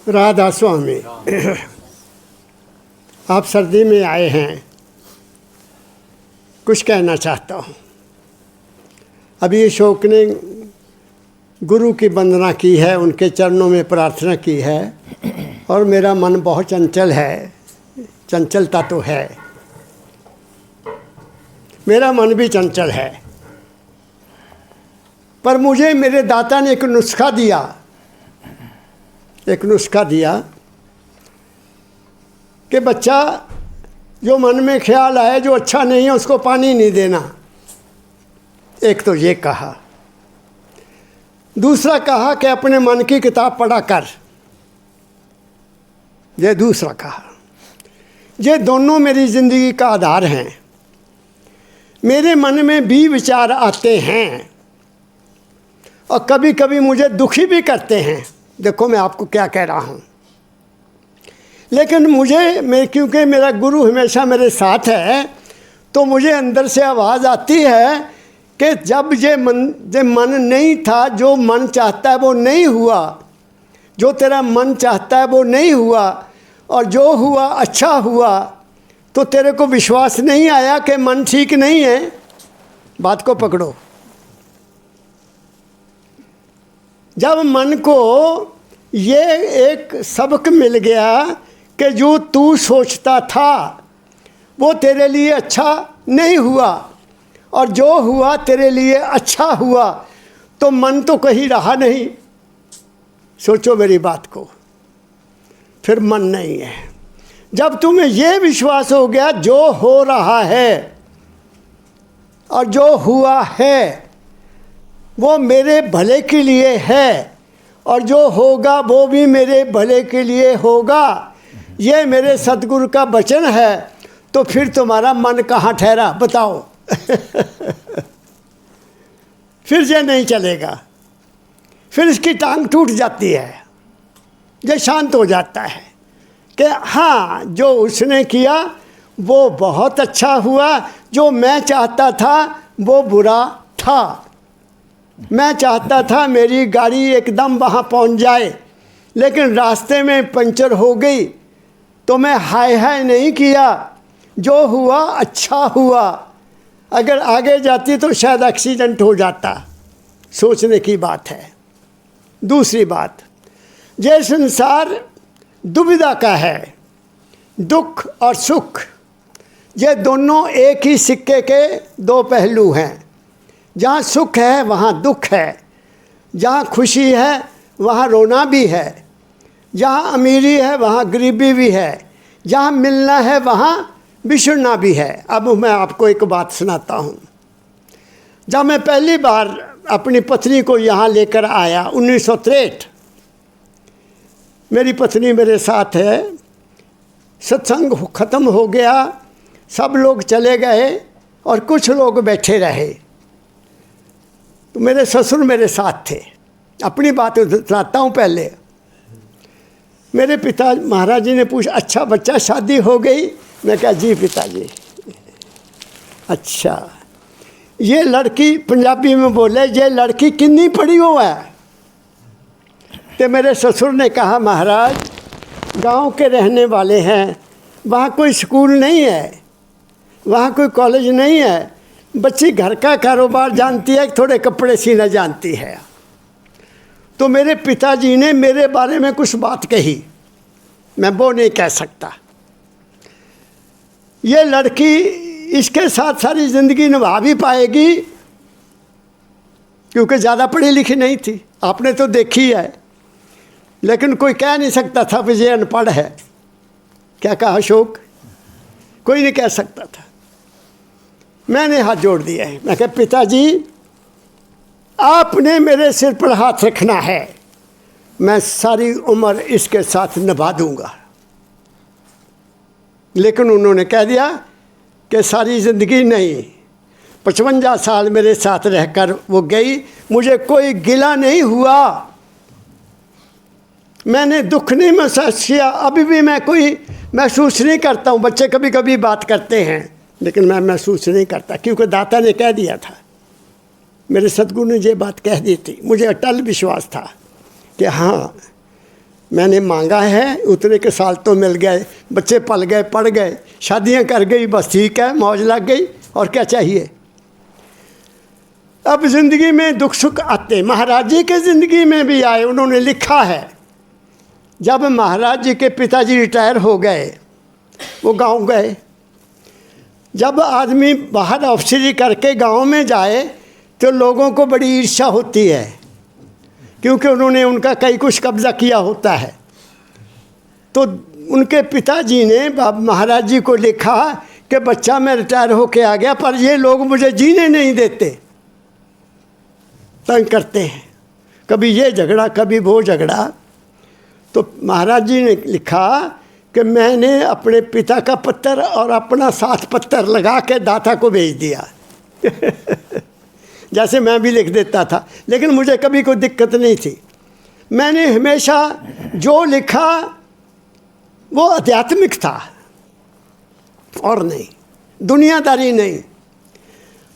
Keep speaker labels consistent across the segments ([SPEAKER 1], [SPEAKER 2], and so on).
[SPEAKER 1] राधा स्वामी, आप सर्दी में आए हैं, कुछ कहना चाहता हूँ। अभी अशोक ने गुरु की वंदना की है, उनके चरणों में प्रार्थना की है, और मेरा मन बहुत चंचल है, चंचलता तो है, मेरा मन भी चंचल है। पर मुझे मेरे दाता ने एक नुस्खा दिया कि बच्चा, जो मन में ख्याल आए जो अच्छा नहीं है उसको पानी नहीं देना। एक तो ये कहा, दूसरा कहा कि अपने मन की किताब पढ़ा कर। ये दूसरा कहा। ये दोनों मेरी ज़िंदगी का आधार हैं। मेरे मन में भी विचार आते हैं और कभी कभी मुझे दुखी भी करते हैं। देखो मैं आपको क्या कह रहा हूँ, लेकिन क्योंकि मेरा गुरु हमेशा मेरे साथ है, तो मुझे अंदर से आवाज़ आती है कि जब ये मन नहीं था, जो मन चाहता है वो नहीं हुआ, जो तेरा मन चाहता है वो नहीं हुआ, और जो हुआ अच्छा हुआ, तो तेरे को विश्वास नहीं आया कि मन ठीक नहीं है। बात को पकड़ो। जब मन को ये एक सबक मिल गया कि जो तू सोचता था वो तेरे लिए अच्छा नहीं हुआ, और जो हुआ तेरे लिए अच्छा हुआ, तो मन तो कहीं रहा नहीं। सोचो मेरी बात को, फिर मन नहीं है। जब तुम्हें ये विश्वास हो गया जो हो रहा है और जो हुआ है वो मेरे भले के लिए है, और जो होगा वो भी मेरे भले के लिए होगा, ये मेरे सतगुरु का वचन है, तो फिर तुम्हारा मन कहाँ ठहरा बताओ। फिर ये नहीं चलेगा, फिर इसकी टांग टूट जाती है, ये शांत हो जाता है कि हाँ, जो उसने किया वो बहुत अच्छा हुआ, जो मैं चाहता था वो बुरा था। मैं चाहता था मेरी गाड़ी एकदम वहाँ पहुँच जाए, लेकिन रास्ते में पंचर हो गई, तो मैं हाय हाय नहीं किया, जो हुआ अच्छा हुआ। अगर आगे जाती तो शायद एक्सीडेंट हो जाता। सोचने की बात है। दूसरी बात, ये संसार दुविधा का है। दुख और सुख, ये दोनों एक ही सिक्के के दो पहलू हैं। जहाँ सुख है वहाँ दुख है, जहाँ खुशी है वहाँ रोना भी है, जहाँ अमीरी है वहाँ गरीबी भी है, जहाँ मिलना है वहाँ बिछड़ना भी है। अब मैं आपको एक बात सुनाता हूँ। जब मैं पहली बार अपनी पत्नी को यहाँ लेकर आया 1963, मेरी पत्नी मेरे साथ है, सत्संग ख़त्म हो गया, सब लोग चले गए और कुछ लोग बैठे रहे, तो मेरे ससुर मेरे साथ थे। अपनी बात बताता हूँ। पहले मेरे पिता महाराज जी ने पूछा, अच्छा बच्चा शादी हो गई? मैं कहा जी पिताजी। अच्छा, ये लड़की, पंजाबी में बोले, ये लड़की कितनी पढ़ी हुआ है? तो मेरे ससुर ने कहा, महाराज गांव के रहने वाले हैं, वहाँ कोई स्कूल नहीं है, वहाँ कोई कॉलेज नहीं है, बच्ची घर का कारोबार जानती है, थोड़े कपड़े सीना जानती है। तो मेरे पिताजी ने मेरे बारे में कुछ बात कही, मैं वो नहीं कह सकता। ये लड़की इसके साथ सारी ज़िंदगी निभा भी पाएगी, क्योंकि ज़्यादा पढ़ी लिखी नहीं थी, आपने तो देखी है, लेकिन कोई कह नहीं सकता था कि ये अनपढ़ है। क्या कहा अशोक? कोई नहीं कह सकता था। मैंने हाथ जोड़ दिया है, मैं कहा पिताजी आपने मेरे सिर पर हाथ रखना है, मैं सारी उम्र इसके साथ निभा दूंगा। लेकिन उन्होंने कह दिया कि सारी ज़िंदगी नहीं, 55 साल मेरे साथ रहकर वो गई, मुझे कोई गिला नहीं हुआ, मैंने दुख नहीं महसूस किया, अभी भी मैं कोई महसूस नहीं करता हूँ। बच्चे कभी कभी बात करते हैं, लेकिन मैं महसूस नहीं करता, क्योंकि दाता ने कह दिया था, मेरे सतगुरु ने ये बात कह दी थी। मुझे अटल विश्वास था कि हाँ मैंने मांगा है, उतने के साल तो मिल गए, बच्चे पल गए, पढ़ गए, शादियां कर गई, बस ठीक है, मौज लग गई, और क्या चाहिए। अब ज़िंदगी में दुख सुख आते, महाराज जी के ज़िंदगी में भी आए। उन्होंने लिखा है, जब महाराज जी के पिताजी रिटायर हो गए, वो गांव गए। जब आदमी बाहर अफसरी करके गांव में जाए तो लोगों को बड़ी ईर्ष्या होती है, क्योंकि उन्होंने उनका कई कुछ कब्जा किया होता है। तो उनके पिताजी ने महाराज जी को लिखा कि बच्चा मैं रिटायर होके आ गया, पर ये लोग मुझे जीने नहीं देते, तंग करते हैं, कभी ये झगड़ा कभी वो झगड़ा। तो महाराज जी ने लिखा कि मैंने अपने पिता का पत्थर और अपना साथ पत्थर लगा के दाता को भेज दिया जैसे मैं भी लिख देता था, लेकिन मुझे कभी कोई दिक्कत नहीं थी। मैंने हमेशा जो लिखा वो आध्यात्मिक था और नहीं, दुनियादारी नहीं।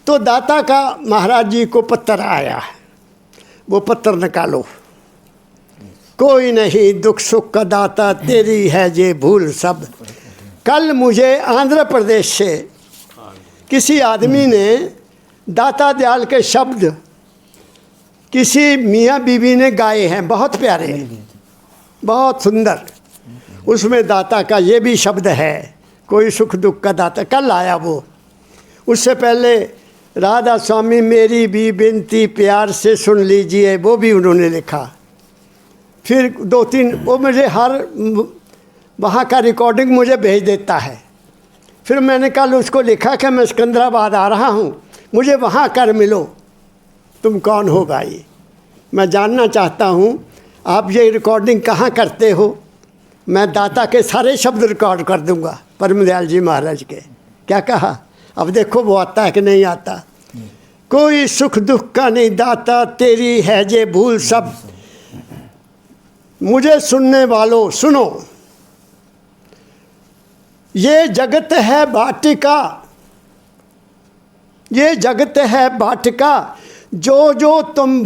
[SPEAKER 1] तो दाता का महाराज जी को पत्थर आया, वो पत्थर निकालो। कोई नहीं दुख सुख का दाता, तेरी है ये भूल सब। कल मुझे आंध्र प्रदेश से किसी आदमी ने दाता दयाल के शब्द किसी मियाँ बीवी ने गाए हैं, बहुत प्यारे, बहुत सुंदर। उसमें दाता का ये भी शब्द है, कोई सुख दुख का दाता। कल आया वो। उससे पहले राधा स्वामी मेरी भी विनती प्यार से सुन लीजिए, वो भी उन्होंने लिखा। फिर 2-3 वो मुझे हर वहाँ का रिकॉर्डिंग मुझे भेज देता है। फिर मैंने कल उसको लिखा कि मैं सिकंदराबाद आ रहा हूँ, मुझे वहाँ कर मिलो। तुम कौन हो भाई, मैं जानना चाहता हूँ आप ये रिकॉर्डिंग कहाँ करते हो। मैं दाता के सारे शब्द रिकॉर्ड कर दूँगा, परमदयाल जी महाराज के। क्या कहा, अब देखो वो आता है कि नहीं आता। कोई सुख दुख का नहीं दाता, तेरी है जे भूल सब। मुझे सुनने वालों सुनो, ये जगत है बाटिका, ये जगत है बाटिका। जो जो तुम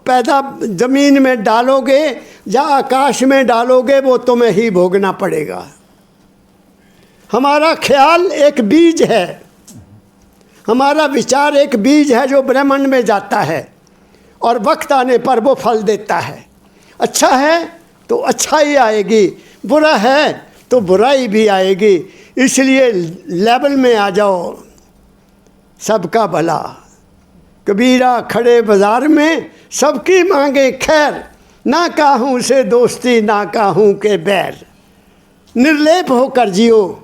[SPEAKER 1] पैदा जमीन में डालोगे या आकाश में डालोगे वो तुम्हें ही भोगना पड़ेगा। हमारा ख्याल एक बीज है, हमारा विचार एक बीज है जो ब्रह्मांड में जाता है और वक्त आने पर वो फल देता है। अच्छा है तो अच्छाई आएगी, बुरा है तो बुराई भी आएगी। इसलिए लेवल में आ जाओ, सबका भला। कबीरा खड़े बाजार में सबकी मांगे खैर, ना काहूँ से दोस्ती ना काहूँ के बैर। निर्लेप होकर जियो।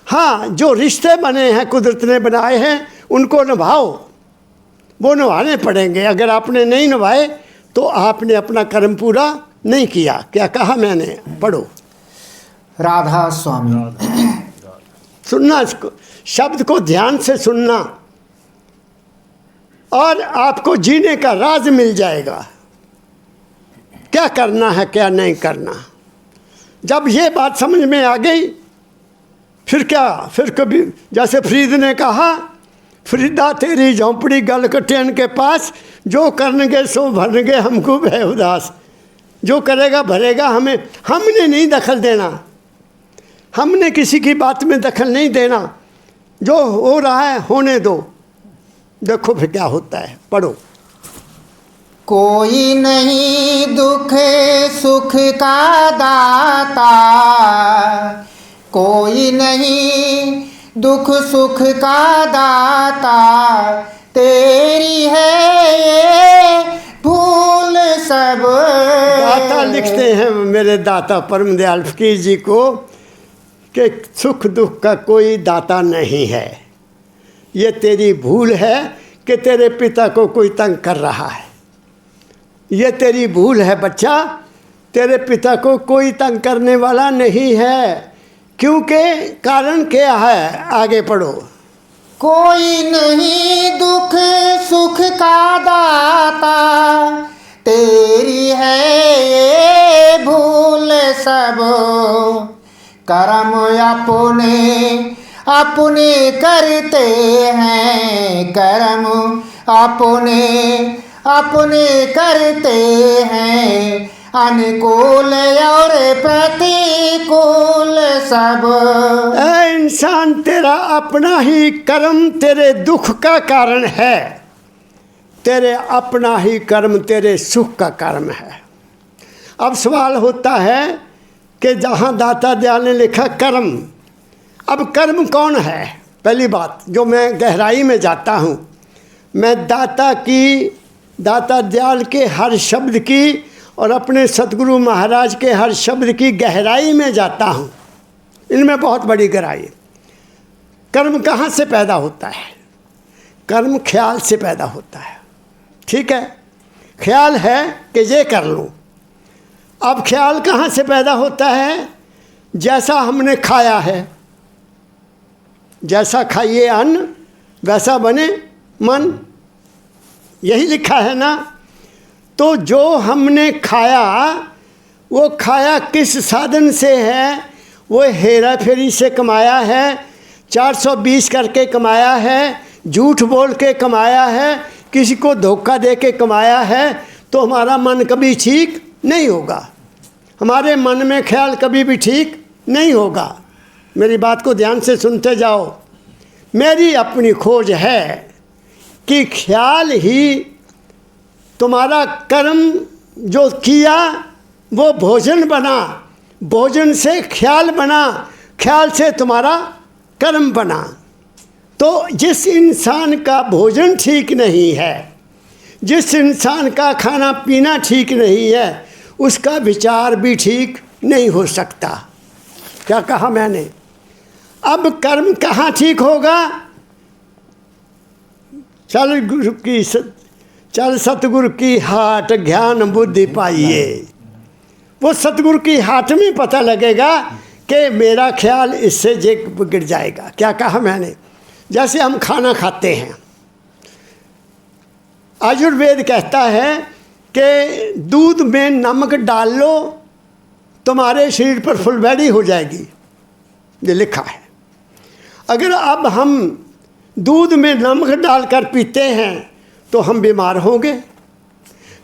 [SPEAKER 1] हाँ, जो रिश्ते बने हैं कुदरत ने बनाए हैं उनको निभाओ, वो निभाने पड़ेंगे। अगर आपने नहीं निभाए तो आपने अपना कर्म पूरा नहीं किया। क्या कहा मैंने, पढ़ो।
[SPEAKER 2] राधा स्वामी।
[SPEAKER 1] सुनना, इसको शब्द को ध्यान से सुनना और आपको जीने का राज मिल जाएगा, क्या करना है क्या नहीं करना। जब ये बात समझ में आ गई फिर क्या, फिर कभी जैसे फरीद ने कहा, फरीदा तेरी झोंपड़ी गल कटेन के पास, जो करनगे सो भरनगे हमको भय उदास। जो करेगा भरेगा, हमने नहीं दखल देना, हमने किसी की बात में दखल नहीं देना। जो हो रहा है होने दो, देखो फिर क्या होता है। पढ़ो।
[SPEAKER 2] कोई नहीं दुख सुख का दाता, कोई नहीं दुख सुख का दाता, तेरी है ये भूल सब।
[SPEAKER 1] दाता लिखते हैं मेरे दाता परमदयाल फकीर जी को कि सुख दुख का कोई दाता नहीं है। ये तेरी भूल है कि तेरे पिता को कोई तंग कर रहा है। ये तेरी भूल है बच्चा, तेरे पिता को कोई तंग करने वाला नहीं है। क्योंकि कारण क्या है, आगे पढ़ो।
[SPEAKER 2] कोई नहीं दुख सुख का दाता, तेरी है ये भूल सब। कर्म अपने अपने करते हैं, कर्म अपने अपने करते हैं, अनुकूल और प्रतिकूल सब।
[SPEAKER 1] ऐ इंसान, तेरा अपना ही कर्म तेरे दुख का कारण है, तेरे अपना ही कर्म तेरे सुख का कारण है। अब सवाल होता है कि जहाँ दाता दयाल ने लिखा कर्म, अब कर्म कौन है? पहली बात जो मैं गहराई में जाता हूँ, मैं दाता दयाल के हर शब्द की और अपने सतगुरु महाराज के हर शब्द की गहराई में जाता हूँ। इनमें बहुत बड़ी गहराई। कर्म कहाँ से पैदा होता है? कर्म ख्याल से पैदा होता है। ठीक है, ख्याल है कि ये कर लूँ। अब ख्याल कहाँ से पैदा होता है? जैसा हमने खाया है, जैसा खाइए अन्न वैसा बने मन, यही लिखा है ना। तो जो हमने खाया, वो खाया किस साधन से है? वो हेरा फेरी से कमाया है, 420 करके कमाया है, झूठ बोल के कमाया है, किसी को धोखा दे के कमाया है। तो हमारा मन कभी ठीक नहीं होगा, हमारे मन में ख्याल कभी भी ठीक नहीं होगा। मेरी बात को ध्यान से सुनते जाओ। मेरी अपनी खोज है कि ख्याल ही तुम्हारा कर्म जो किया वो भोजन बना, भोजन से ख्याल बना, ख्याल से तुम्हारा कर्म बना। तो जिस इंसान का भोजन ठीक नहीं है, जिस इंसान का खाना पीना ठीक नहीं है, उसका विचार भी ठीक नहीं हो सकता। क्या कहा मैंने? अब कर्म कहाँ ठीक होगा? चल सतगुरु की हाट ज्ञान बुद्धि पाइए। वो सतगुरु की हाट में पता लगेगा कि मेरा ख्याल इससे जे गिर जाएगा। क्या कहा मैंने? जैसे हम खाना खाते हैं, आयुर्वेद कहता है कि दूध में नमक डाल लो, तुम्हारे शरीर पर फुलबैड़ी हो जाएगी, ये लिखा है। अगर अब हम दूध में नमक डालकर पीते हैं तो हम बीमार होंगे।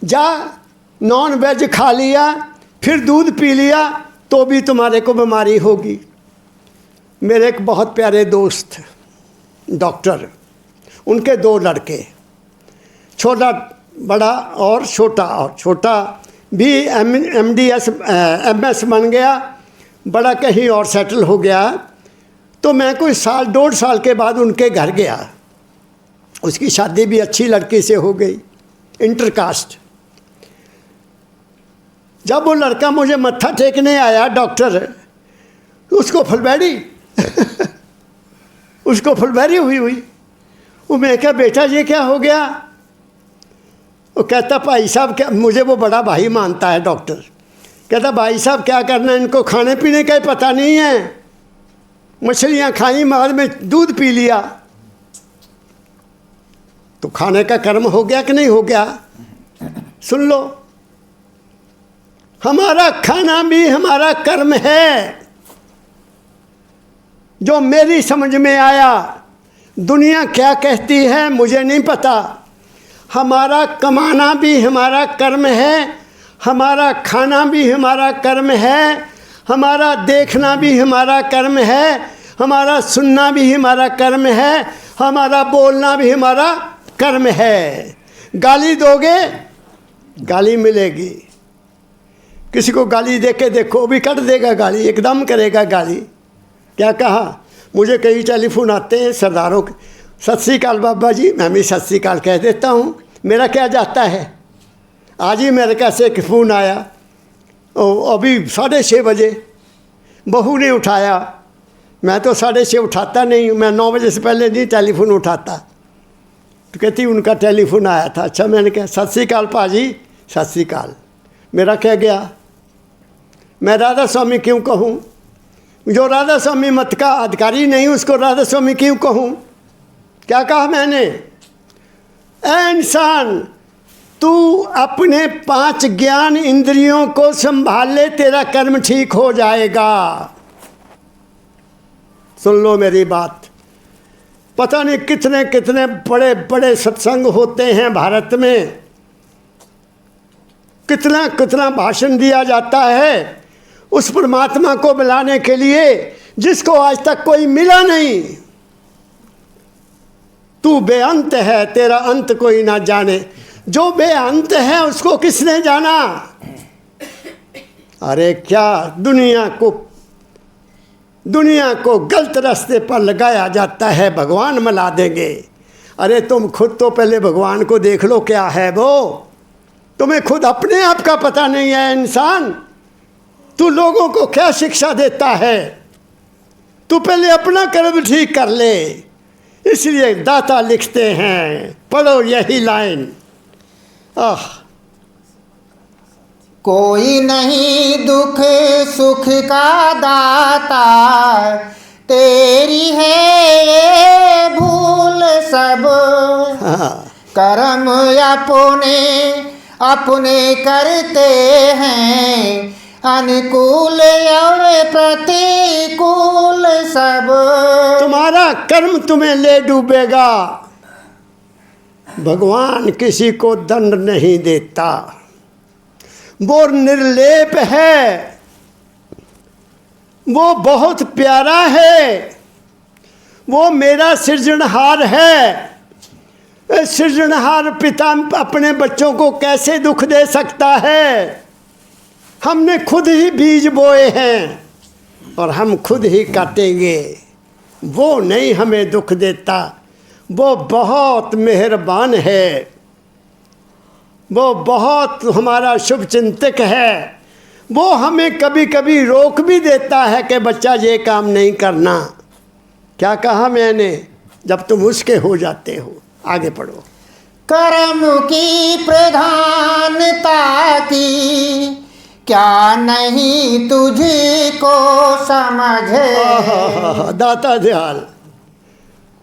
[SPEAKER 1] जा नॉन वेज खा लिया फिर दूध पी लिया तो भी तुम्हारे को बीमारी होगी। मेरे एक बहुत प्यारे दोस्त डॉक्टर, उनके 2 लड़के, छोटा बड़ा और छोटा भी MDS MS बन गया, बड़ा कहीं और सेटल हो गया। तो मैं कोई 1.5 साल के बाद उनके घर गया। उसकी शादी भी अच्छी लड़की से हो गई, इंटरकास्ट। जब वो लड़का मुझे मत्था टेकने आया डॉक्टर, उसको फुलबैड़ी उसको फुलबैड़ी हुई। वो मैं क्या बेटा ये क्या हो गया? वो कहता भाई साहब क्या, मुझे वो बड़ा भाई मानता है डॉक्टर। कहता भाई साहब क्या करना, इनको खाने पीने का ही पता नहीं है। मछलियाँ खाई, बाद में दूध पी लिया, तो खाने का कर्म हो गया कि नहीं हो गया? सुन लो, हमारा खाना भी हमारा कर्म है। जो मेरी समझ में आया, दुनिया क्या कहती है मुझे नहीं पता। हमारा कमाना भी हमारा कर्म है, हमारा खाना भी हमारा कर्म है, हमारा देखना भी हमारा कर्म है, हमारा सुनना भी हमारा कर्म है, हमारा बोलना भी हमारा कर्म है। गाली दोगे गाली मिलेगी। किसी को गाली दे के देखो, वो भी कट देगा गाली, एकदम करेगा गाली। क्या कहा? मुझे कई टेलीफोन आते हैं सरदारों के, सत श्री अकाल बाबा जी, मैं भी सत श्री अकाल कह देता हूँ, मेरा क्या जाता है। आज ही मेरे कैसे एक फ़ोन आया, अभी 6:30 बजे, बहू ने उठाया। मैं तो 6:30 उठाता नहीं, मैं 9 बजे से पहले नहीं टेलीफोन उठाता। तो कहती उनका टेलीफोन आया था। अच्छा, मैंने कहा सत श्री अकाल पाजी, सत श्री अकाल। मेरा क्या गया? मैं राधा स्वामी क्यों कहूँ? जो राधा स्वामी मत का अधिकारी नहीं उसको राधा स्वामी क्यों कहूँ? क्या कहा मैंने? ऐ इंसान, तू अपने 5 ज्ञान इंद्रियों को संभाल ले, तेरा कर्म ठीक हो जाएगा। सुन लो मेरी बात। पता नहीं कितने कितने बड़े बड़े सत्संग होते हैं भारत में, कितना कितना भाषण दिया जाता है उस परमात्मा को बुलाने के लिए जिसको आज तक कोई मिला नहीं। तू बेअंत है, तेरा अंत कोई ना जाने। जो बेअंत है उसको किसने जाना? अरे क्या दुनिया को गलत रास्ते पर लगाया जाता है, भगवान मिला देंगे। अरे तुम खुद तो पहले भगवान को देख लो, क्या है वो? तुम्हें खुद अपने आप का पता नहीं है इंसान, तू लोगों को क्या शिक्षा देता है? तू पहले अपना कर्म ठीक कर ले। इसलिए दाता लिखते हैं, पढ़ो यही लाइन।
[SPEAKER 2] कोई नहीं दुख सुख का दाता, तेरी है ये भूल सब। कर्म अपने करते हैं, अनुकूल और प्रतिकूल सब।
[SPEAKER 1] तुम्हारा कर्म तुम्हें ले डूबेगा। भगवान किसी को दंड नहीं देता, वो निर्लेप है, वो बहुत प्यारा है, वो मेरा सृजनहार है। सृजनहार पिता अपने बच्चों को कैसे दुख दे सकता है? हमने खुद ही बीज बोए हैं और हम खुद ही काटेंगे। वो नहीं हमें दुख देता, वो बहुत मेहरबान है, वो बहुत हमारा शुभ चिंतक है। वो हमें कभी कभी रोक भी देता है कि बच्चा ये काम नहीं करना। क्या कहा मैंने? जब तुम उसके हो जाते हो। आगे पढ़ो।
[SPEAKER 2] कर्म की प्रधानता की क्या नहीं तुझको समझे।
[SPEAKER 1] दाता दयाल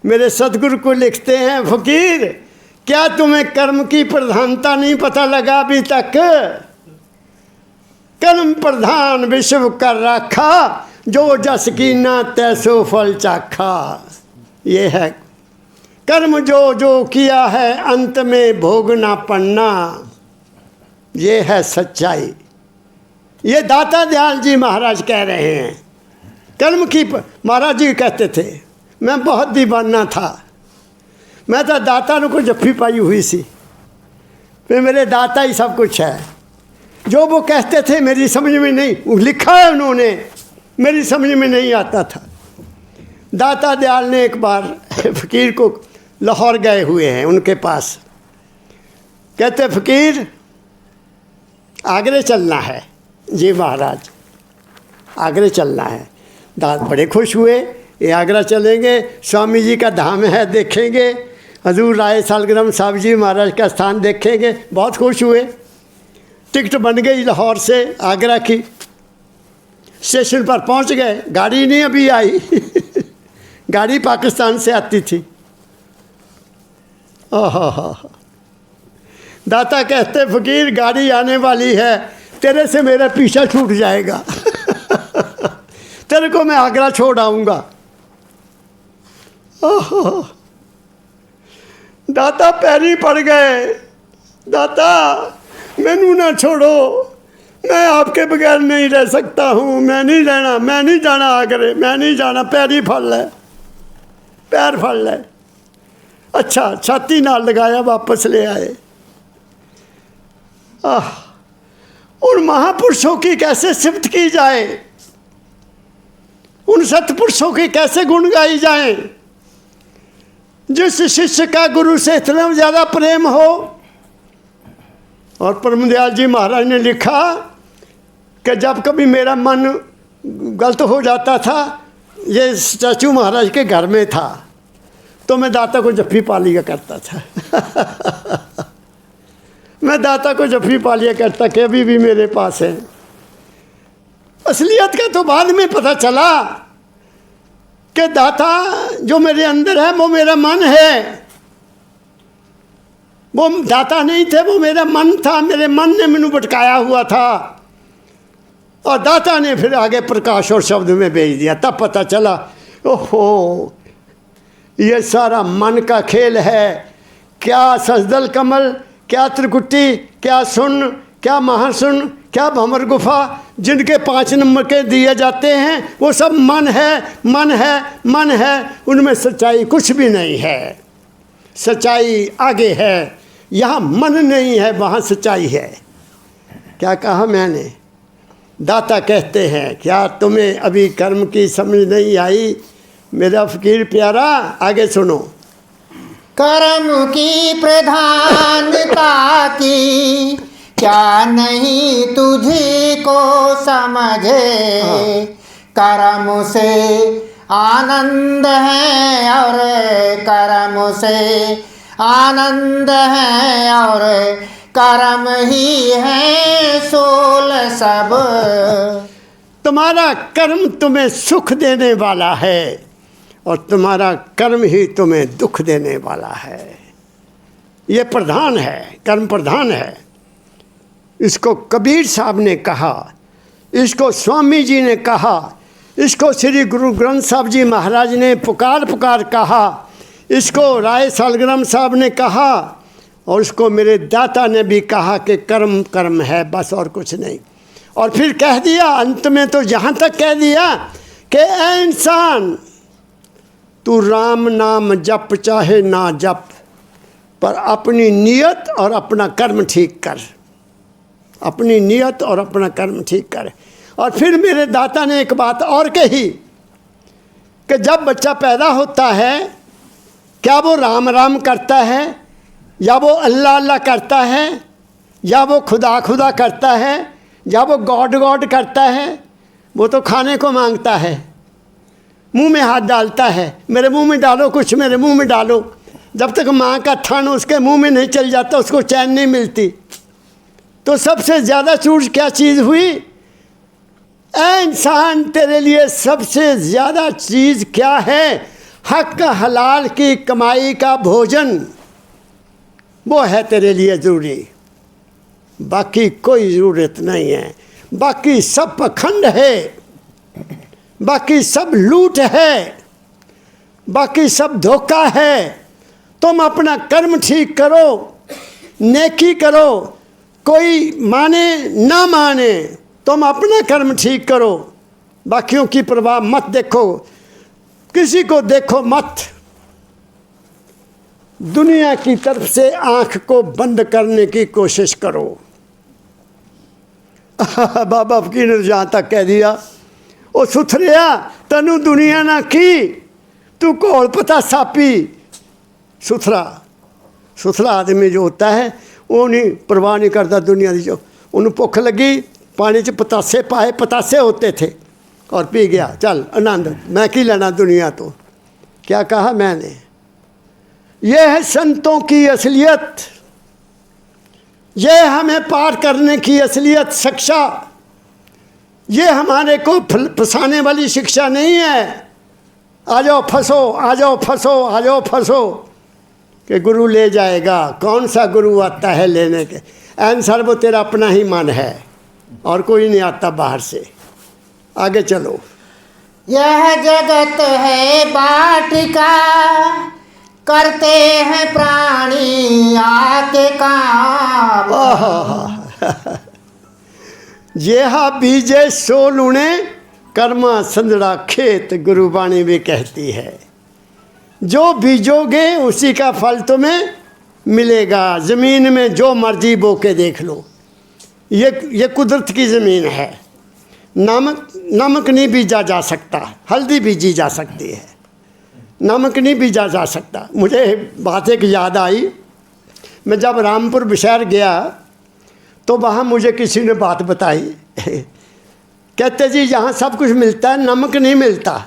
[SPEAKER 1] मेरे सदगुरु को लिखते हैं, फकीर क्या तुम्हें कर्म की प्रधानता नहीं पता लगा अभी तक? कर्म प्रधान विश्व कर रखा, जो जस कीना तैसो फल चाखा। ये है कर्म जो किया है अंत में भोगना पड़ना। ये है सच्चाई। ये दाता दयाल जी महाराज कह रहे हैं। कर्म की महाराज जी कहते थे, मैं बहुत दीवाना था, मैं तो दाता को जफ्फी पाई हुई सी, फिर मेरे दाता ही सब कुछ है। जो वो कहते थे मेरी समझ में नहीं, वो लिखा है उन्होंने, मेरी समझ में नहीं आता था। दाता दयाल ने एक बार फकीर को, लाहौर गए हुए हैं उनके पास, कहते फकीर आगरे चलना है। जी महाराज आगरे चलना है। दाद बड़े खुश हुए, ये आगरा चलेंगे, स्वामी जी का धाम है देखेंगे, हजूर राय सालग्राम साहब जी महाराज का स्थान देखेंगे। बहुत खुश हुए। टिकट बन गई लाहौर से आगरा की। स्टेशन पर पहुंच गए, गाड़ी नहीं अभी आई गाड़ी पाकिस्तान से आती थी। दाता कहते फकीर गाड़ी आने वाली है, तेरे से मेरा पीछा छूट जाएगा तेरे को मैं आगरा छोड़ आऊँगा। दाता पैरी पड़ गए, दाता मैनू ना छोड़ो, मैं आपके बगैर नहीं रह सकता हूँ, मैं नहीं जाना आगरे, मैं नहीं जाना। पैरी फड़ ले, पैर फड़ ले। अच्छा छाती नाल लगाया, वापस ले आए। उन महापुरुषों की कैसे सिफत की जाए, उन सतपुरुषों के कैसे गुण गाई जाए, जिस शिष्य का गुरु से इतना ज़्यादा प्रेम हो। और परमदयाल जी महाराज ने लिखा कि जब कभी मेरा मन गलत हो जाता था, ये चाचू महाराज के घर में था, तो मैं दाता को जफ्फी पा लिया करता था मैं दाता को जफ्फी पा लिया करता कि अभी भी मेरे पास है। असलियत का तो बाद में पता चला कि दाता जो मेरे अंदर है वो मेरा मन है। वो दाता नहीं थे, वो मेरा मन था, मेरे मन ने मैनू भटकाया हुआ था। और दाता ने फिर आगे प्रकाश और शब्द में भेज दिया। तब पता चला ओहो ये सारा मन का खेल है। क्या सजदल कमल, क्या त्रिकुटी, क्या सुन, क्या महासुन, क्या भंवर गुफा, जिनके 5 नंबर के दिए जाते हैं, वो सब मन है, मन है, मन है। उनमें सच्चाई कुछ भी नहीं है। सच्चाई आगे है, यहाँ मन नहीं है, वहाँ सच्चाई है। क्या कहा मैंने? दाता कहते हैं, क्या तुम्हें अभी कर्म की समझ नहीं आई? मेरा फकीर प्यारा, आगे सुनो।
[SPEAKER 2] कर्म की प्रधानता की क्या नहीं तुझी को समझे। कर्म से आनंद है और कर्म से आनंद है और कर्म ही है सोल सब।
[SPEAKER 1] तुम्हारा कर्म तुम्हें सुख देने वाला है और तुम्हारा कर्म ही तुम्हें दुख देने वाला है। ये प्रधान है, कर्म प्रधान है। इसको कबीर साहब ने कहा, इसको स्वामी जी ने कहा, इसको श्री गुरु ग्रंथ साहब जी महाराज ने पुकार पुकार कहा, इसको राय सालग्राम साहब ने कहा, और उसको मेरे दाता ने भी कहा कि कर्म कर्म है, बस और कुछ नहीं। और फिर कह दिया अंत में, तो यहाँ तक कह दिया कि ऐ इंसान, तू राम नाम जप चाहे ना जप, पर अपनी नियत और अपना कर्म ठीक कर। अपनी नियत और अपना कर्म ठीक कर। और फिर मेरे दाता ने एक बात और कही कि जब बच्चा पैदा होता है, क्या वो राम राम करता है, या वो अल्लाह अल्लाह करता है, या वो खुदा खुदा करता है, या वो गॉड गॉड करता है? वो तो खाने को मांगता है, मुंह में हाथ डालता है, मेरे मुंह में डालो कुछ, मेरे मुंह में डालो। जब तक माँ का थन उसके मुंह में नहीं चल जाता, उसको चैन नहीं मिलती। तो सबसे ज़्यादा चूज क्या चीज़ हुई? ऐ इंसान, तेरे लिए सबसे ज़्यादा चीज़ क्या है? हक हलाल की कमाई का भोजन, वो है तेरे लिए ज़रूरी। बाकी कोई ज़रूरत नहीं है। बाकी सब पखंड है, बाकी सब लूट है, बाकी सब धोखा है। तुम अपना कर्म ठीक करो, नेकी करो, कोई माने ना माने, तुम अपना कर्म ठीक करो। बाकियों की परवाह मत देखो, किसी को देखो मत। दुनिया की तरफ से आंख को बंद करने की कोशिश करो। बाबा फकीर ने जहाँ तक कह दिया, ओ सुथरिया तनु दुनिया ना की, तू कोल पता सापी। सुथरा सुथरा आदमी जो होता है वो नहीं परवाह नहीं करता दुनिया की। जो उन्हें भुख लगी, पानी च पतासे पाए, पतासे होते थे, और पी गया, चल आनंद, मैं की लेना दुनिया तो। क्या कहा मैंने? यह है संतों की असलियत, यह हमें पार करने की असलियत शिक्षा। ये हमारे को फंसाने वाली शिक्षा नहीं है। आ जाओ फंसो, आ जाओ फंसो, आ जाओ फंसो, कि गुरु ले जाएगा। कौन सा गुरु आता है लेने के? आंसर वो तेरा अपना ही मन है, और कोई नहीं आता बाहर से। आगे चलो।
[SPEAKER 2] यह जगत है बाटिका, करते हैं प्राणी आके काम।
[SPEAKER 1] जेहा बीजे सो लुणे, कर्मा संदड़ा खेत, गुरुबाणी भी कहती है। जो बीजोगे उसी का फल तुम्हें मिलेगा। ज़मीन में जो मर्जी बो के देख लो, ये कुदरत की ज़मीन है। नमक नहीं बीजा जा सकता, हल्दी बीजी जा सकती है, नमक नहीं बीजा जा सकता। मुझे बात एक याद आई, मैं जब रामपुर बशहर गया तो वहाँ मुझे किसी ने बात बताई। कहते जी यहाँ सब कुछ मिलता है, नमक नहीं मिलता।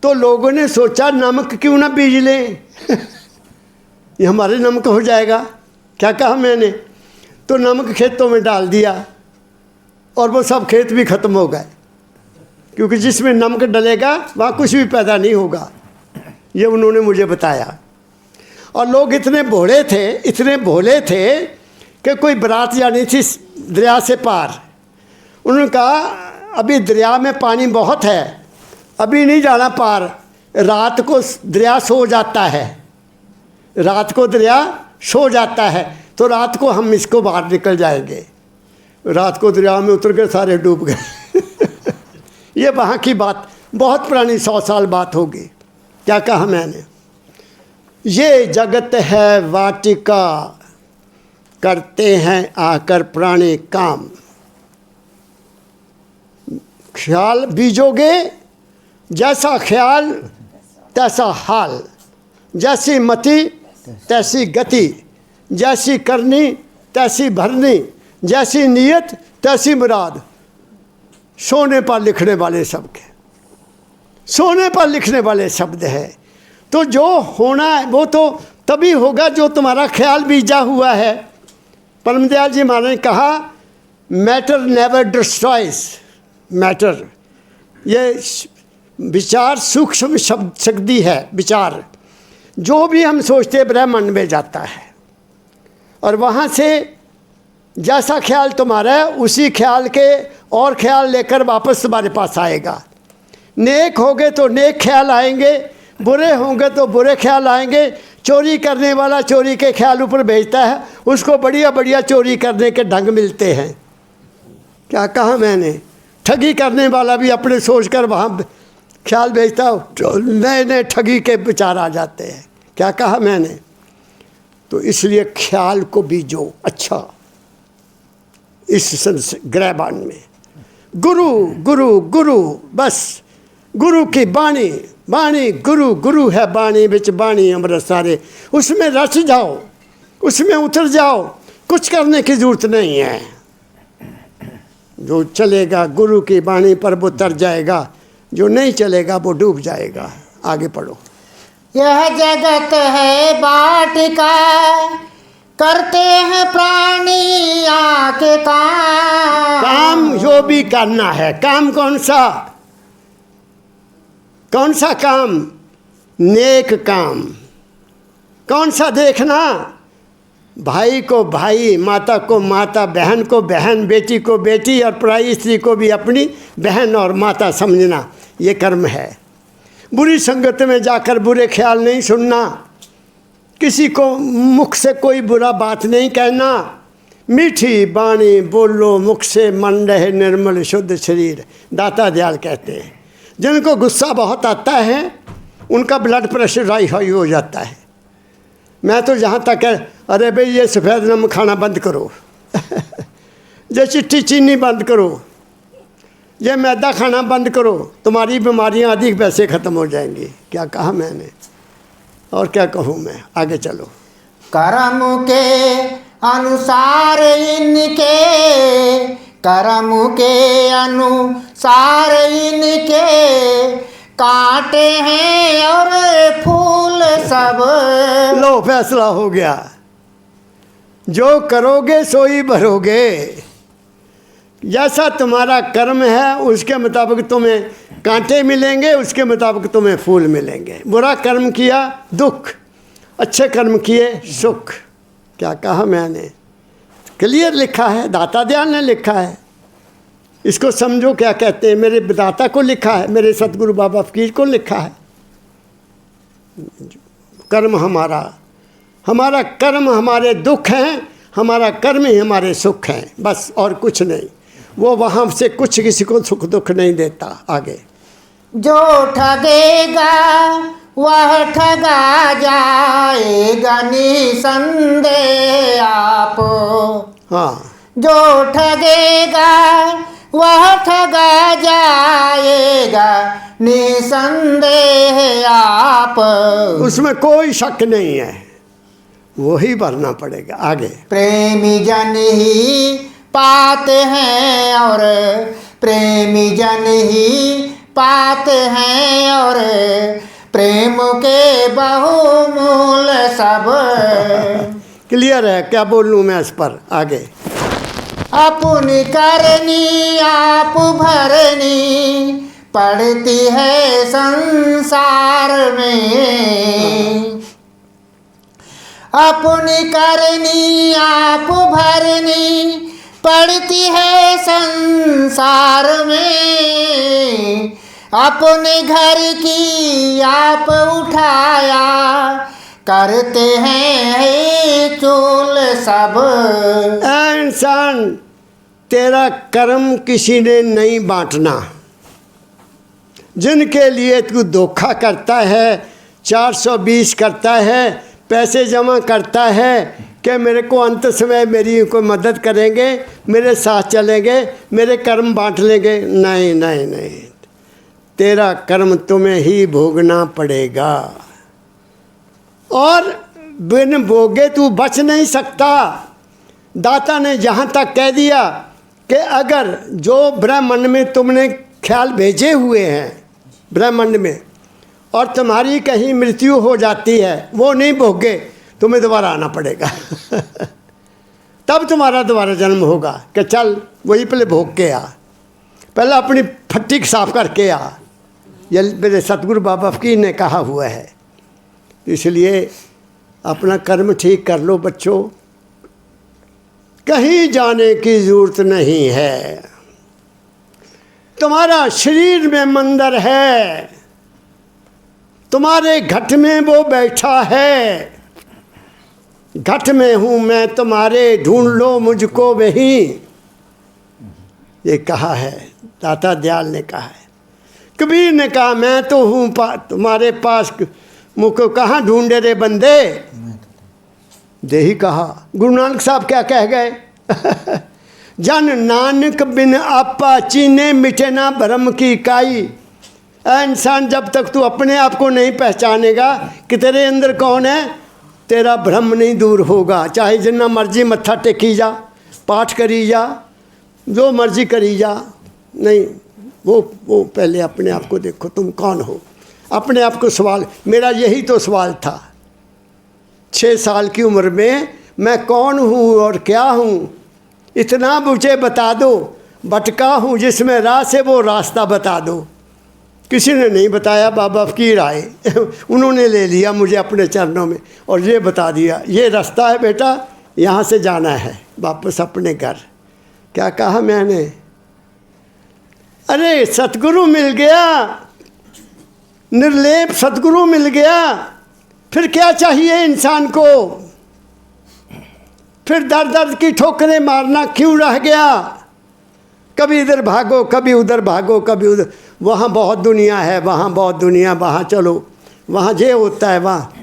[SPEAKER 1] तो लोगों ने सोचा नमक क्यों ना बीज लें, ये हमारे नमक हो जाएगा। क्या कहा मैंने? तो नमक खेतों में डाल दिया और वो सब खेत भी ख़त्म हो गए, क्योंकि जिसमें नमक डलेगा वहाँ कुछ भी पैदा नहीं होगा। ये उन्होंने मुझे बताया। और लोग इतने भोले थे, इतने भोले थे कि कोई बारात जानी थी दरिया से पार। उन्होंने कहा अभी दरिया में पानी बहुत है, अभी नहीं जाना पार, रात को दरिया सो जाता है, रात को दरिया सो जाता है, तो रात को हम इसको बाहर निकल जाएंगे। रात को दरिया में उतर के सारे डूब गए। ये वहाँ की बात, बहुत पुरानी 100 साल बात होगी। क्या कहा मैंने? ये जगत है वाटिका, करते हैं आकर प्राणी काम। ख्याल बीजोगे, जैसा ख्याल तैसा हाल, जैसी मति तैसी गति, जैसी करनी तैसी भरनी, जैसी नीयत तैसी मुराद। सोने पर लिखने वाले शब्द है, सोने पर लिखने वाले शब्द है। तो जो होना है वो तो तभी होगा जो तुम्हारा ख्याल बीजा हुआ है। परमदयाल जी महाराज ने कहा, मैटर नेवर डिस्ट्रॉयज मैटर। ये विचार सूक्ष्म शक्ति है। विचार जो भी हम सोचते हैं ब्रह्मांड में जाता है, और वहाँ से जैसा ख्याल तुम्हारा है उसी ख्याल के और ख्याल लेकर वापस तुम्हारे पास आएगा। नेक होगे तो नेक ख्याल आएंगे, बुरे होंगे तो बुरे ख्याल आएंगे। चोरी करने वाला चोरी के ख्याल ऊपर भेजता है, उसको बढ़िया बढ़िया चोरी करने के ढंग मिलते हैं। क्या कहा मैंने? ठगी करने वाला भी अपने सोच कर वहाँ ख्याल भेजता हो, नए नए ठगी के विचार आ जाते हैं। क्या कहा मैंने? तो इसलिए ख्याल को बीजो अच्छा इस ग्रहबान में। गुरु गुरु गुरु, बस गुरु की बाणी, बाणी गुरु, गुरु है बाणी बिच बाणी अमृत सारे। उसमें रच जाओ, उसमें उतर जाओ, कुछ करने की जरूरत नहीं है। जो चलेगा गुरु की बाणी पर वो तर जाएगा, जो नहीं चलेगा वो डूब जाएगा। आगे पढ़ो।
[SPEAKER 2] यह जगत है वाटिका, करते हैं प्राणी आके काम।
[SPEAKER 1] काम जो भी करना है, काम कौन सा? कौन सा काम? नेक काम। कौन सा देखना? भाई को भाई, माता को माता, बहन को बहन, बेटी को बेटी, और पराई स्त्री को भी अपनी बहन और माता समझना, ये कर्म है। बुरी संगत में जाकर बुरे ख्याल नहीं सुनना, किसी को मुख से कोई बुरा बात नहीं कहना। मीठी बाणी बोलो मुख से, मन रहे निर्मल शुद्ध शरीर। दाता दयाल कहते हैं, जिनको गुस्सा बहुत आता है उनका ब्लड प्रेशर हाई हो जाता है। मैं तो जहाँ तक है, अरे भाई ये सफ़ेद नमक खाना बंद करो, ये चिट्ठी चीनी बंद करो, ये मैदा खाना बंद करो, तुम्हारी बीमारियाँ अधिक पैसे ख़त्म हो जाएंगी। क्या कहा मैंने? और क्या कहूँ मैं? आगे चलो।
[SPEAKER 2] कर्म के अनुसार इनके, कर्म के अनुसार इनके, कांटे हैं और फूल सब।
[SPEAKER 1] लो फैसला हो गया, जो करोगे सो ही भरोगे। जैसा तुम्हारा कर्म है उसके मुताबिक तुम्हें कांटे मिलेंगे, उसके मुताबिक तुम्हें फूल मिलेंगे। बुरा कर्म किया दुख, अच्छे कर्म किए सुख। क्या कहा मैंने? क्लियर लिखा है, दाता दयाल ने लिखा है। इसको समझो क्या कहते हैं। मेरे दाता को लिखा है, मेरे सतगुरु बाबा फकीर को लिखा है। कर्म हमारा, हमारा कर्म हमारे दुख हैं, हमारा कर्म ही हमारे सुख हैं, बस और कुछ नहीं। वो वहाँ से कुछ किसी को सुख दुख नहीं देता। आगे।
[SPEAKER 2] जो ठगेगा वह ठगा जाएगा निसंदेह आप।
[SPEAKER 1] हाँ,
[SPEAKER 2] जो ठगेगा वह ठगा जाएगा निसंदेह आप।
[SPEAKER 1] उसमें कोई शक नहीं है, वही भरना पड़ेगा। आगे।
[SPEAKER 2] प्रेमी जन ही पाते हैं और प्रेमी जन ही पाते हैं और प्रेम के बहुमूल सब।
[SPEAKER 1] क्लियर है? क्या बोलूँ मैं इस पर? आगे।
[SPEAKER 2] अपनी करनी आप भरनी पड़ती है संसार में। अपनी करनी आप भरनी पड़ती है संसार में। अपने घर की आप उठाया करते हैं चूल सब।
[SPEAKER 1] ऐ इंसान, तेरा कर्म किसी ने नहीं बांटना। जिनके लिए तू धोखा करता है, 420 करता है, पैसे जमा करता है कि मेरे को अंत समय मेरी कोई मदद करेंगे, मेरे साथ चलेंगे, मेरे कर्म बांट लेंगे, नहीं नहीं नहीं, तेरा कर्म तुम्हें ही भोगना पड़ेगा। और बिन भोगे तू बच नहीं सकता। दाता ने जहाँ तक कह दिया कि अगर जो ब्रह्मांड में तुमने ख्याल भेजे हुए हैं ब्रह्मांड में, और तुम्हारी कहीं मृत्यु हो जाती है, वो नहीं भोगे, तुम्हें दोबारा आना पड़ेगा। तब तुम्हारा दोबारा जन्म होगा कि चल वही पहले भोग के आ, पहले अपनी फट्टी साफ करके आ। ये मेरे सतगुरु बाबा फकीर ने कहा हुआ है। इसलिए अपना कर्म ठीक कर लो बच्चों, कहीं जाने की जरूरत नहीं है। तुम्हारा शरीर में मंदिर है, तुम्हारे घट में वो बैठा है। घट में हूँ मैं तुम्हारे, ढूंढ लो मुझको वही। ये कहा है, दाता दयाल ने कहा है। कबीर ने कहा मैं तो हूँ तुम्हारे पास, मुझको कहाँ ढूंढे रे बंदे। देही कहा। गुरु नानक साहब क्या कह गए? जन नानक बिन आपा चीने मिटे ना भरम की काई। इंसान, जब तक तू अपने आप को नहीं पहचानेगा कि तेरे अंदर कौन है, तेरा भ्रम नहीं दूर होगा। चाहे जितना मर्जी मत्था टेकी जा, पाठ करी जा, जो मर्जी करी जा, नहीं, वो पहले अपने आप को देखो, तुम कौन हो। अपने आप को सवाल, मेरा यही तो सवाल था 6 साल की उम्र में, मैं कौन हूँ और क्या हूँ, इतना मुझे बता दो। भटका हूँ जिसमें राह से वो रास्ता बता दो। किसी ने नहीं बताया, बाबा फकीर आए उन्होंने ले लिया मुझे अपने चरणों में और ये बता दिया, ये रास्ता है बेटा, यहाँ से जाना है वापस अपने घर। क्या कहा मैंने? अरे सतगुरु मिल गया, निर्लेप सतगुरु मिल गया, फिर क्या चाहिए इंसान को? फिर दर दर्द की ठोकरें मारना क्यों रह गया? कभी इधर भागो, कभी उधर भागो, कभी उधर, वहाँ बहुत दुनिया है, वहाँ बहुत दुनिया, वहाँ चलो, वहाँ जे होता है, वहाँ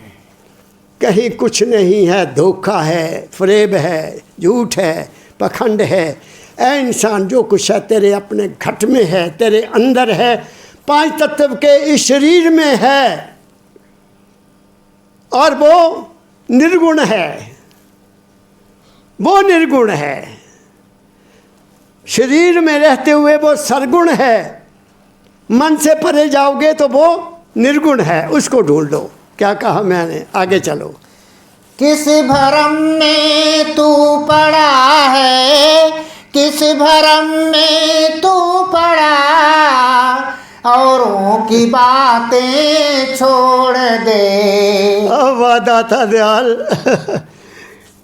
[SPEAKER 1] कहीं कुछ नहीं है, धोखा है, फरेब है, झूठ है, पखंड है। ऐ इंसान, जो कुछ है तेरे अपने घट में है, तेरे अंदर है, 5 तत्व के इस शरीर में है, और वो निर्गुण है, वो निर्गुण है। शरीर में रहते हुए वो सरगुण है, मन से परे जाओगे तो वो निर्गुण है, उसको ढूंढ लो। क्या कहा मैंने? आगे चलो।
[SPEAKER 2] किस भरम में तू पड़ा है, किस भरम में तू पड़ा, औरों की बातें छोड़ दे।
[SPEAKER 1] वाह दाता दयाल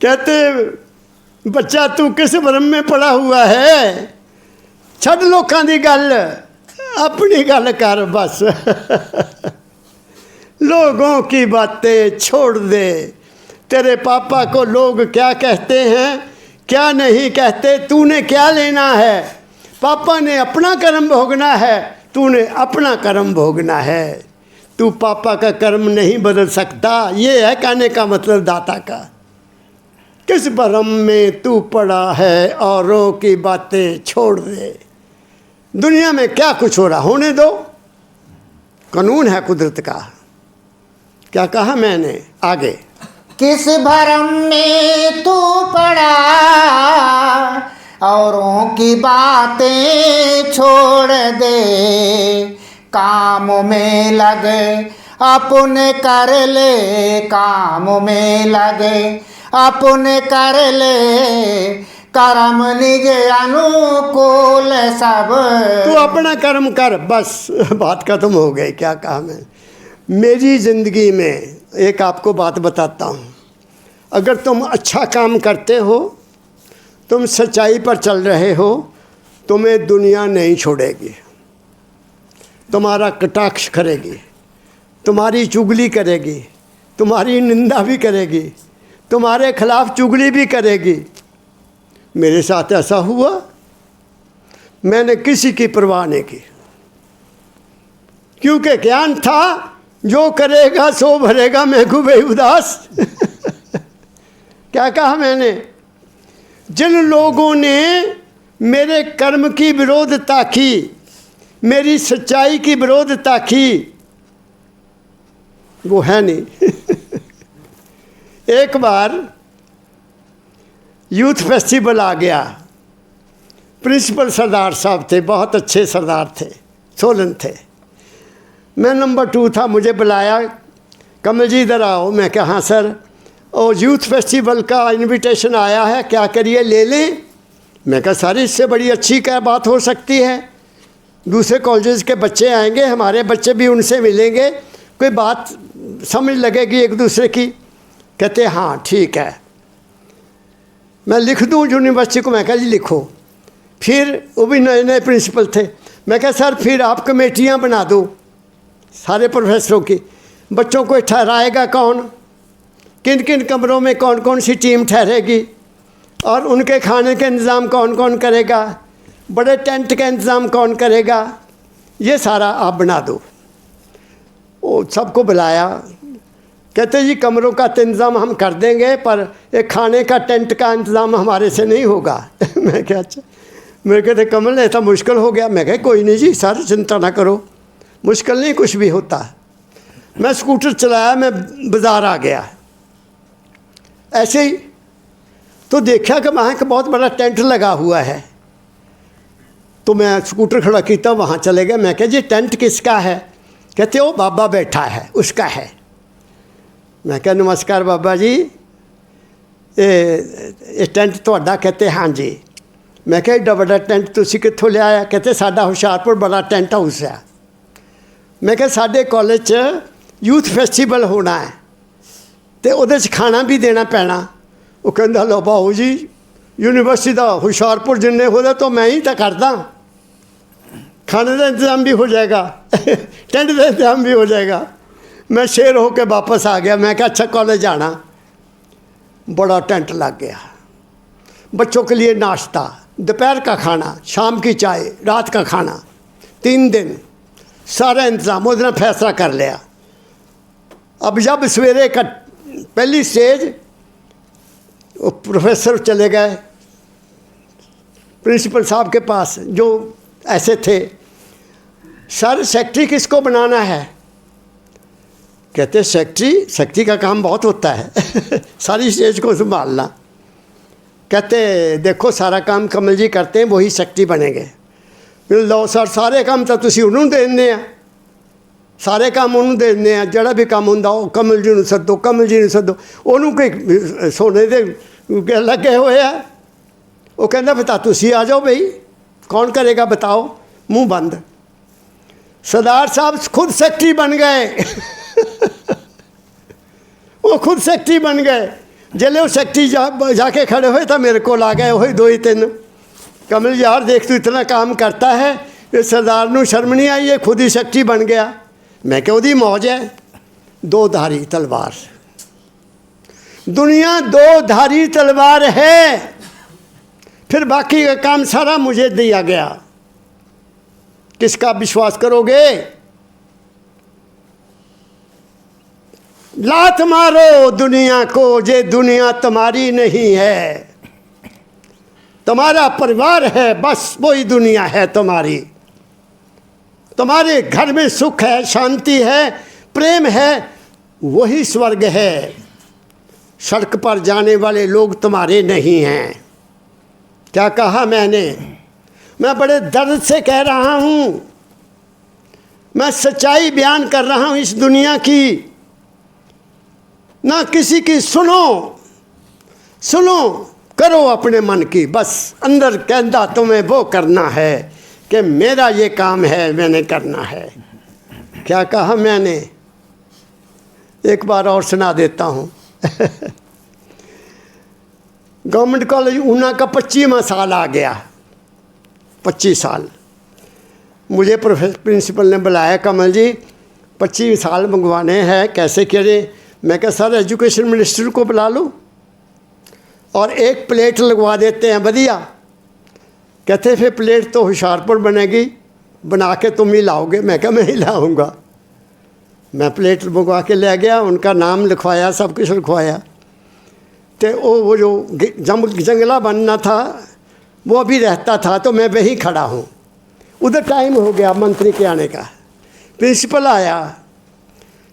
[SPEAKER 1] कहते, बच्चा तू किस भरम में पड़ा हुआ है, छड़ लोकां दी गल, अपनी गल कर बस। लोगों की बातें छोड़ दे। तेरे पापा को लोग क्या कहते हैं, क्या नहीं कहते, तूने क्या लेना है? पापा ने अपना कर्म भोगना है, तूने अपना कर्म भोगना है। तू पापा का कर्म नहीं बदल सकता। ये है कहने का मतलब दाता का। किस भरम में तू पड़ा है, औरों की बातें छोड़ दे। दुनिया में क्या कुछ हो रहा, होने दो, कानून है कुदरत का। क्या कहा मैंने? आगे।
[SPEAKER 2] किस भरम में तू पड़ा, औरों की बातें छोड़ दे। काम में लगे अपने कर ले, काम में लगे अपने कर ले, कर्म निज अनुकूल सब।
[SPEAKER 1] तू अपना कर्म कर, बस बात खत्म हो गई। क्या कहा मैं? मेरी ज़िंदगी में एक आपको बात बताता हूँ। अगर तुम अच्छा काम करते हो, तुम सच्चाई पर चल रहे हो, तुम्हें दुनिया नहीं छोड़ेगी, तुम्हारा कटाक्ष करेगी, तुम्हारी चुगली करेगी, तुम्हारी निंदा भी करेगी, तुम्हारे खिलाफ चुगली भी करेगी। मेरे साथ ऐसा हुआ, मैंने किसी की परवाह नहीं की, क्योंकि ज्ञान था जो करेगा सो भरेगा मैं खूबे उदास। क्या कहा मैंने? जिन लोगों ने मेरे कर्म की विरोधता की, मेरी सच्चाई की विरोधता की, वो है नहीं। एक बार यूथ फेस्टिवल आ गया, प्रिंसिपल सरदार साहब थे, बहुत अच्छे सरदार थे, सोलन थे। मैं नंबर 2 था, मुझे बुलाया, कमल जी इधर आओ। मैं कहा हाँ सर, और यूथ फेस्टिवल का इनविटेशन आया है, क्या करिए ले लें? मैं कहा सर इससे बड़ी अच्छी क्या बात हो सकती है, दूसरे कॉलेजेस के बच्चे आएंगे, हमारे बच्चे भी उनसे मिलेंगे, कोई बात समझ लगेगी एक दूसरे की। कहते हाँ ठीक है, मैं लिख दूँ यूनिवर्सिटी को? मैं कहा जी लिखो। फिर वो भी नए नए प्रिंसिपल थे। मैं कहा सर फिर आप कमेटियाँ बना दो सारे प्रोफेसरों की, बच्चों को ठहराएगा कौन, किन किन कमरों में कौन कौन सी टीम ठहरेगी, और उनके खाने के इंतज़ाम कौन कौन करेगा, बड़े टेंट का इंतज़ाम कौन करेगा, ये सारा आप बना दो। वो सबको बुलाया, कहते जी कमरों का तो इंतज़ाम हम कर देंगे, पर एक खाने का टेंट का इंतज़ाम हमारे से नहीं होगा। मैं क्या अच्छा, मेरे कहते कमल ऐसा मुश्किल हो गया? मैं कहा कोई नहीं जी सर चिंता ना करो, मुश्किल नहीं कुछ भी होता। मैं स्कूटर चलाया, मैं बाज़ार आ गया, ऐसे ही तो देखा कि वहाँ का बहुत बड़ा टेंट लगा हुआ है, तो मैं स्कूटर खड़ा किया, वहाँ चले गए। मैं कहा जी टेंट किसका है? कहते वो बाबा बैठा है उसका है। मैं कहा नमस्कार बाबा जी, ये टेंट तुहाडा? कहते हाँ जी। मैं कहा एडा बड़ा टेंट तुसी कित्थों लिया? कहते साडा हुशियारपुर बड़ा टेंट हाउस है। मैं कहा साडे कॉलेज च यूथ फेस्टिवल होना है, तो उहदे च खाना भी देना पैना। वो कहंदा लो भाऊ जी यूनिवर्सिटी का हुशियारपुर जिन्ने होदा तो मैं ही तो करदा, खाने का इंतज़ाम भी हो जाएगा, टेंट का इंतज़ाम भी हो जाएगा। मैं शेर होकर वापस आ गया। मैं कहा अच्छा कॉलेज आना। बड़ा टेंट लग गया, बच्चों के लिए नाश्ता, दोपहर का खाना, शाम की चाय, रात का खाना, 3 दिन सारा इंतज़ाम उस दिन फैसला कर लिया। अब जब सवेरे का पहली स्टेज, वो प्रोफेसर चले गए प्रिंसिपल साहब के पास जो ऐसे थे, सर सेक्रेटरी किसको बनाना है? कहते सेक्रेटरी का काम बहुत होता है सारी स्टेज को संभालना। कहते देखो सारा काम कमल जी करते हैं, वही सेक्रेटरी बनेंगे। लो सर सारे काम तो तुसी उन्होंने दे देने आ, सारे काम उन्होंने दे देने आ, जड़ा भी काम होंदा वो कमल जी नूं सद्दो, कमल जी नूं सद्दो। उन्होंने कोई सोने दे लगे हुए है। वो कहता बता तुसी आ जाओ भाई, कौन करेगा बताओ? मुंह बंद। सरदार साहब खुद सेक्रेटरी बन गए। वो खुद सेक्रेटरी बन गए। जल्ले वो सेक्रेटरी जाके खड़े हुए तो मेरे को आ गए वही 2-3, कमल यार देख तू इतना काम करता है, ये सरदार नूं शर्म नहीं आई, ये खुद ही सेक्रेटरी बन गया। मैं क्या उहदी मौज है? 2 धारी तलवार, दुनिया 2 धारी तलवार है। फिर बाकी का काम सारा मुझे दिया गया, किसका विश्वास करोगे? लात मारो दुनिया को, जे दुनिया तुम्हारी नहीं है, तुम्हारा परिवार है बस वही दुनिया है तुम्हारी। तुम्हारे घर में सुख है, शांति है, प्रेम है, वही स्वर्ग है। सड़क पर जाने वाले लोग तुम्हारे नहीं हैं। क्या कहा मैंने? मैं बड़े दर्द से कह रहा हूँ, मैं सच्चाई बयान कर रहा हूँ इस दुनिया की। ना किसी की सुनो, करो अपने मन की, बस अंदर कहता तुम्हें वो करना है कि मेरा ये काम है, मैंने करना है। क्या कहा मैंने? एक बार और सुना देता हूँ। गवर्नमेंट कॉलेज ऊना का 25वां साल आ गया। 25 साल मुझे प्रिंसिपल ने बुलाया, कमल जी 25 साल मंगवाने हैं, कैसे करें? मैं कहा सर एजुकेशन मिनिस्टर को बुला लो और एक प्लेट लगवा देते हैं बढ़िया। कहते फिर प्लेट तो होशियारपुर बनेगी, बना के तुम ही लाओगे। मैं कहा मैं ही लाऊंगा। मैं प्लेट मंगवा के ले गया, उनका नाम लिखवाया, सब कुछ लिखवाया। तो वो जो जंगला बनना था वो अभी रहता था, तो मैं वहीं खड़ा हूँ। उधर टाइम हो गया मंत्री के आने का। प्रिंसिपल आया,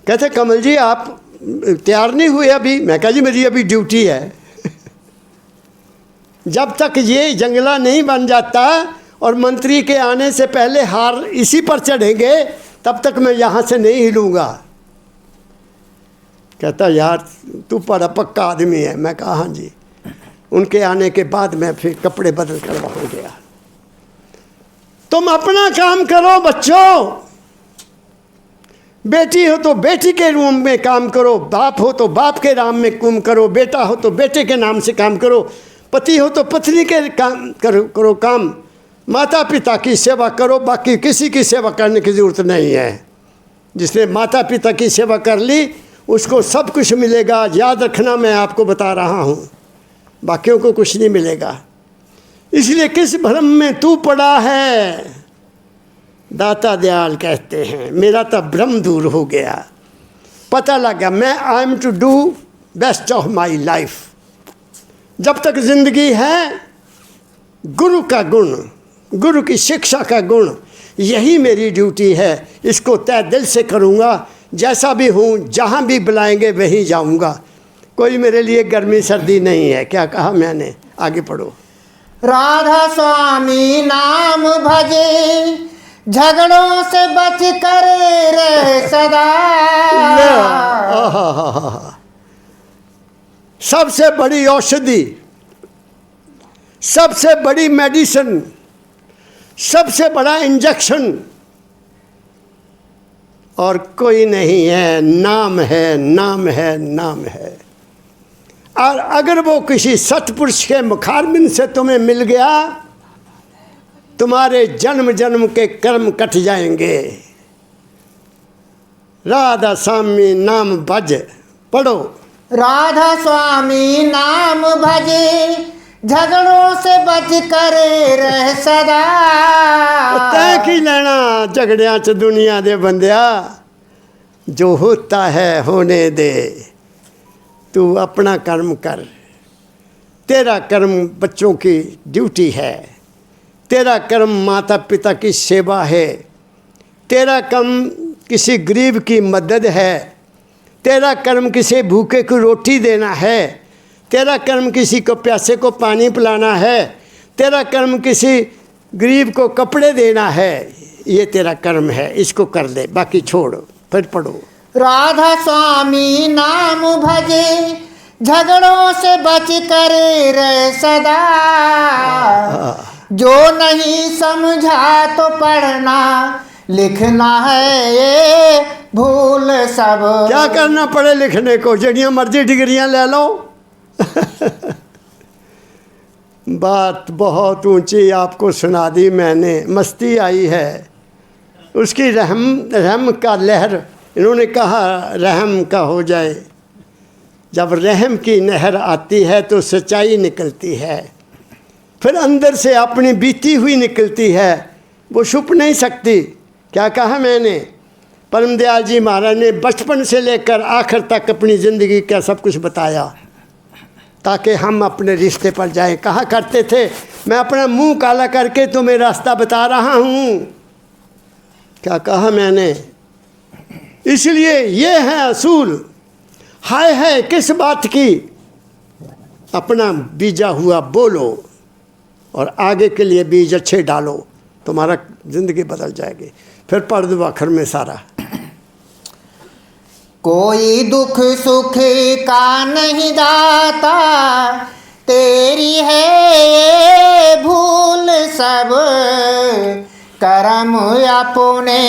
[SPEAKER 1] कहते कमल जी आप तैयार नहीं हुए अभी? मैं कहा जी मेरी अभी ड्यूटी है। जब तक ये जंगला नहीं बन जाता और मंत्री के आने से पहले हार इसी पर चढ़ेंगे, तब तक मैं यहाँ से नहीं हिलूँगा। कहता यार तू बड़ा पक्का आदमी है। मैं कहा हाँ जी। उनके आने के बाद मैं फिर कपड़े बदल कर वहाँ गया। तुम अपना काम करो बच्चों, बेटी हो तो बेटी के रूम में काम करो, बाप हो तो बाप के नाम में काम करो, बेटा हो तो बेटे के नाम से काम करो, पति हो तो पत्नी के काम करो काम, माता पिता की सेवा करो, बाकी किसी की सेवा करने की ज़रूरत नहीं है। जिसने माता पिता की सेवा कर ली उसको सब कुछ मिलेगा। याद रखना, मैं आपको बता रहा हूँ, बाकियों को कुछ नहीं मिलेगा। इसलिए किस भ्रम में तू पड़ा है? दाता दयाल कहते हैं मेरा तो भ्रम दूर हो गया, पता लगा मैं I am to do best of my life. जब तक जिंदगी है गुरु का गुण, गुरु की शिक्षा का गुण, यही मेरी ड्यूटी है। इसको तय दिल से करूँगा। जैसा भी हूँ, जहाँ भी बुलाएंगे वहीं जाऊँगा। कोई मेरे लिए गर्मी सर्दी नहीं है। क्या कहा मैंने? आगे पढ़ो।
[SPEAKER 2] राधा स्वामी नाम भजे, झगड़ों से बच कर रहे सदा।
[SPEAKER 1] सबसे बड़ी औषधि, सबसे बड़ी मेडिसिन, सबसे बड़ा इंजेक्शन और कोई नहीं है। नाम है, नाम है, नाम है। और अगर वो किसी सतपुरुष के मुखारबिन से तुम्हें मिल गया, तुम्हारे जन्म जन्म के कर्म कट जाएंगे। राधा स्वामी नाम भज, पढ़ो।
[SPEAKER 2] राधा स्वामी नाम भजे, झगड़ों से बच कर रह सदा।
[SPEAKER 1] तय की लेना झगड़िया च दुनिया दे बंदिया, जो होता है होने दे। तू अपना कर्म कर। तेरा कर्म बच्चों की ड्यूटी है, तेरा कर्म माता पिता की सेवा है, तेरा कर्म किसी गरीब की मदद है, तेरा कर्म किसी भूखे को रोटी देना है, तेरा कर्म किसी को प्यासे को पानी पिलाना है, तेरा कर्म किसी गरीब को कपड़े देना है। ये तेरा कर्म है, इसको कर दे, बाकी छोड़। फिर पढ़ो।
[SPEAKER 2] राधा स्वामी नाम भजे, झगड़ों से बच कर रहे सदा। जो नहीं समझा तो पढ़ना लिखना है ये भूल सब।
[SPEAKER 1] क्या करना पड़े लिखने को? जड़ियाँ मर्जी डिग्रियाँ ले लो। बात बहुत ऊंची आपको सुना दी मैंने, मस्ती आई है। उसकी रहम का लहर, इन्होंने कहा रहम का हो जाए। जब रहम की नहर आती है तो सच्चाई निकलती है, फिर अंदर से अपनी बीती हुई निकलती है, वो छुप नहीं सकती। क्या कहा मैंने? परम दयाल जी महाराज ने बचपन से लेकर आखिर तक अपनी ज़िंदगी का सब कुछ बताया ताकि हम अपने रिश्ते पर जाएं। कहा करते थे मैं अपना मुंह काला करके तुम्हें रास्ता बता रहा हूँ। क्या कहा मैंने? इसलिए ये है असूल। हाय है किस बात की? अपना बीजा हुआ बोलो और आगे के लिए बीज अच्छे डालो, तुम्हारा ज़िंदगी बदल जाएगी। फिर पढ़ दो आखिर में सारा।
[SPEAKER 2] कोई दुख सुख का नहीं दाता, तेरी है ये भूल सब। कर्म अपने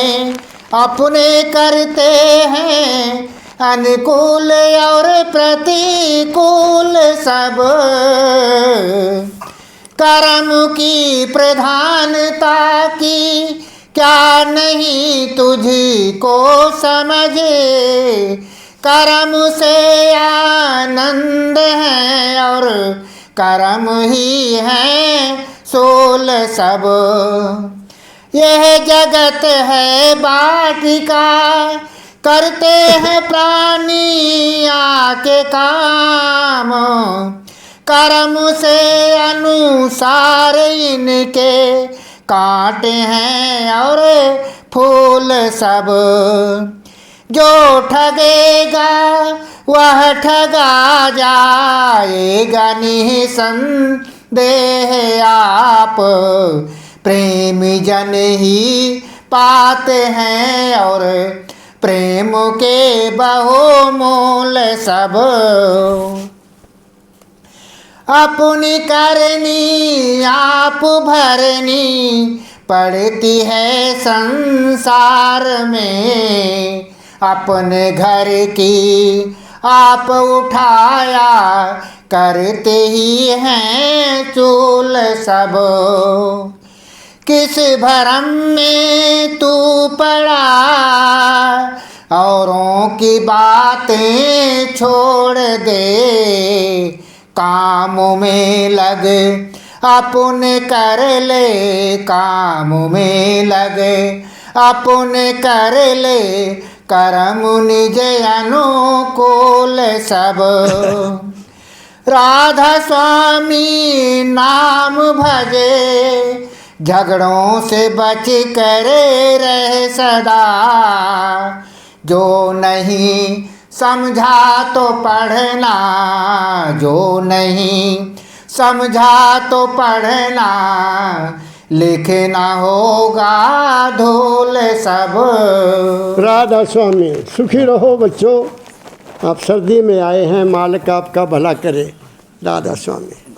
[SPEAKER 2] अपने करते हैं, अनुकूल और प्रतिकूल सब। कर्म की प्रधानता की क्या नहीं तुझको समझे, कर्म से आनंद है और कर्म ही है सोल सब। यह जगत है वाटिका, करते हैं प्राणी आके काम। कर्म से अनुसार इनके कांटे हैं और फूल सब। जो ठगेगा वह ठगा जाएगा निसंदेह आप। प्रेमी जन ही पाते हैं और प्रेम के बहुमूल सब। अपनी करनी आप भरनी पड़ती है संसार में। अपने घर की आप उठाया करते ही हैं चूल सब। किस भरम में तू पड़ा औरों की बातें छोड़ दे। काम में लग अपने कर ले, काम में लग अपने कर ले कर्म निज अनुकूल सब। राधा स्वामी नाम भजे, झगड़ों से बच कर रहे सदा। जो नहीं समझा तो पढ़ना, जो नहीं समझा तो पढ़ना, लिखना होगा धूल सब।
[SPEAKER 1] राधा स्वामी। सुखी रहो बच्चों, आप सर्दी में आए हैं, मालिक आपका भला करे। राधा स्वामी।